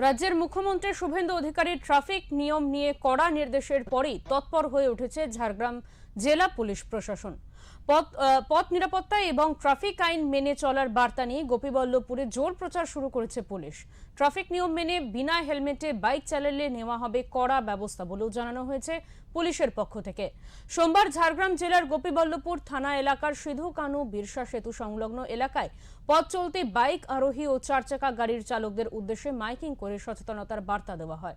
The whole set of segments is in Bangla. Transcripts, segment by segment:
রাজ্যের মুখ্যমন্ত্রী শুভেন্দু অধিকারীর ট্রাফিক নিয়ম নিয়ে কড়া নির্দেশের পরেই তৎপর হয়ে উঠেছে ঝাড়গ্রাম জেলা পুলিশ প্রশাসন। পথ নিরাপত্তা এবং ট্রাফিক আইন মেনে চলার বার্তা নিয়ে গোপীবল্লভপুরে জোর প্রচার শুরু করেছে পুলিশ। ট্রাফিক নিয়ম মেনে বিনা হেলমেটে বাইক চালালে নেওয়া হবে কড়া ব্যবস্থা বলেও জানানো হয়েছে পুলিশের পক্ষ থেকে। সোমবার ঝাড়গ্রাম জেলার গোপীবল্লভপুর থানা এলাকার সিধু কানু বিরসা সেতু সংলগ্ন এলাকায় পথ চলতি বাইক আরোহী ও চারচাকা গাড়ির চালকদের উদ্দেশ্যে মাইকিং করে সচেতনতার বার্তা দেওয়া হয়।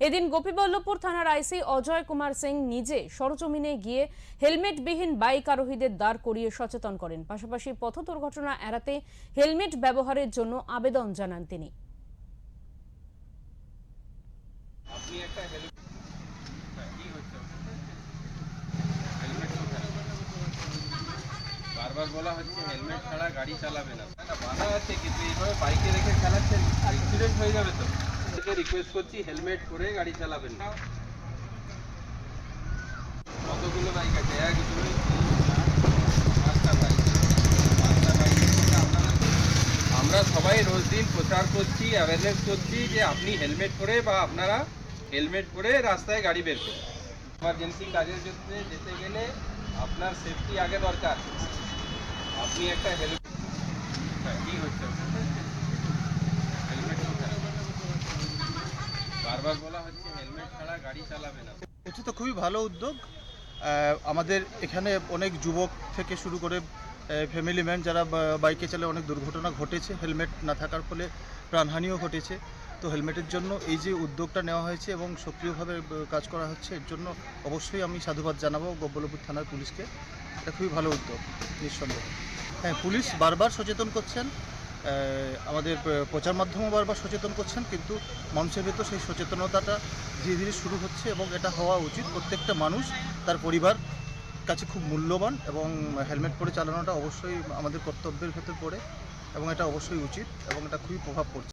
এদিন গোপীবল্লভপুর থানার আইসি অজয় কুমার সিং নিজে সরজমিনে গিয়ে হেলমেটবিহীন বাইক আরোহীদের দাঁড় করিয়ে সচেতন করেন। পাশাপাশি পথ দুর্ঘটনা এড়াতে হেলমেট ব্যবহারের জন্য আবেদন জানান তিনি। বারবার বলা হচ্ছে হেলমেট ছাড়া গাড়ি চালাবে না, বাধা আছে কিন্তু এইভাবে বাইকে রেখে চালাচ্ছেন, অ্যাক্সিডেন্ট হয়ে যাবে তো। রিকোয়েস্ট করছি হেলমেট পরে গাড়ি চালাবেন না। কতগুলো বাইক আছে? 1 2 3 4 5টা বাইক। আমরা সবাই রোজ দিন প্রচার করছি, অ্যাওয়ারনেস করছি যে আপনি হেলমেট পরে বা আপনারা হেলমেট পরে রাস্তায় গাড়ি বের করুন। ইমার্জেন্সি কাজের জন্য যেতে গেলে আপনার সেফটি আগে দরকার। আপনি একটা হেলমেট কি হচ্ছে হেলমেট বারবার বলা হচ্ছে হেলমেট ছাড়া গাড়ি চালাবে না। এটা তো খুবই ভালো উদ্যোগ। আমাদের এখানে অনেক যুবক থেকে শুরু করে ফ্যামিলি ম্যান যারা বাইকে চালে অনেক দুর্ঘটনা ঘটেছে, হেলমেট না থাকার ফলে প্রাণহানিও ঘটেছে। তো হেলমেটের জন্য এই যে উদ্যোগটা নেওয়া হয়েছে এবং সক্রিয়ভাবে কাজ করা হচ্ছে, এর জন্য অবশ্যই আমি সাধুবাদ জানাবো গোপীবল্লভপুর থানার পুলিশকে। এটা খুবই ভালো উদ্যোগ নিঃসন্দেহে। হ্যাঁ, পুলিশ বারবার সচেতন করছেন, আমাদের প্রচার মাধ্যমও বারবার সচেতন করছেন, কিন্তু মানুষের ভেতর সেই সচেতনতাটা ধীরে ধীরে শুরু হচ্ছে এবং এটা হওয়া উচিত। প্রত্যেকটা মানুষ তার পরিবার কাছে খুব মূল্যবান এবং হেলমেট পরে চালানোটা অবশ্যই আমাদের কর্তব্যের ভেতর পড়ে এবং এটা অবশ্যই উচিত এবং এটা খুবই প্রভাব পড়ছে।